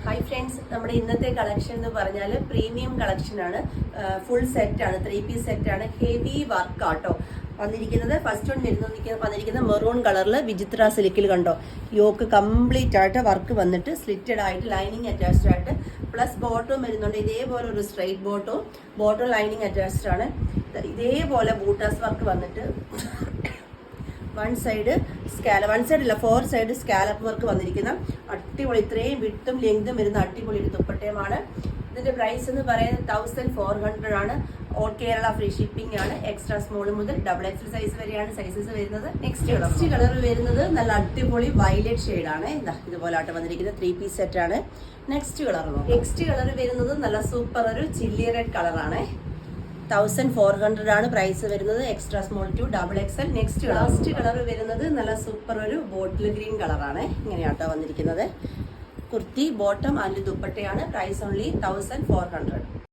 Hi friends, നമ്മുടെ ഇന്നത്തെ collection എന്ന് പറഞ്ഞാൽ പ്രീമിയം കളക്ഷൻ ആണ്. ഫുൾ സെറ്റ് ആണ്, 3 പീസ് സെറ്റ് ആണ്. ഹെവി വർക്ക് ആട്ടോ വന്നിരിക്കുന്നത്. ഫസ്റ്റ് വൺ വന്നിരിക്കുന്നത് മെറൂൺ കളറിൽ വിചിത്ര സിൽക്കിൽ കണ്ടോ. യോക്ക് കംപ്ലീറ്റ് ആയിട്ട് വർക്ക് വന്നിട്ട് സ്ലിറ്റഡ് ആയിട്ട് ലൈനിങ് അറ്റാച്ച്ഡ് ആയിട്ട് പ്ലസ് ബോട്ടവും വരുന്നുണ്ട്. ഇതേപോലെ ഒരു സ്ട്രൈറ്റ് ബോട്ടം ലൈനിങ് അറ്റാച്ച്ഡ് ആണ്. ഇതേപോലെ ബൂട്ടാസ് വർക്ക് വന്നിട്ട് വൺ സൈഡ് അല്ല 4 സൈഡ് സ്കാലപ്പ് വർക്ക് വന്നിരിക്കുന്ന അടിപൊളി, ഇത്രയും വിട്ടും ലെങ്തും വരുന്ന അടിപൊളി ഒരു ദുപ്പട്ടയുമാണ്. ഇതിന്റെ പ്രൈസ് എന്ന് പറയുന്നത് 1400 ആണ്. ഓൾ കേരള ഫ്രീ ഷിപ്പിംഗ് ആണ്. എക്സ്ട്രാ സ്മോൾ മുതൽ XXL സൈസ് വരെയാണ് സൈസസ് വരുന്നത്. നെക്സ്റ്റ് കളർ വരുന്നത് നല്ല അടിപൊളി വയലറ്റ് ഷെയ്ഡ് ആണ്. ഇതുപോലെ ആയിട്ട് വന്നിരിക്കുന്നത് 3 പീസ് സെറ്റ് ആണ്. നെക്സ്റ്റ് കളർ വരുന്നത് നല്ല സൂപ്പർ ഒരു ചില്ലി റെഡ് കളറാണ്. 1400 ആണ് പ്രൈസ് വരുന്നത്. Extra small to XXL. Last colour വരുന്നത് നല്ല സൂപ്പർ ഒരു ബോട്ടിൽ ഗ്രീൻ കളറാണ്. ഇങ്ങനെയാട്ടോ വന്നിരിക്കുന്നത്. കുർത്തി ബോട്ടം ആൻഡ് ദുപ്പട്ടയാണ്. Price only 1400.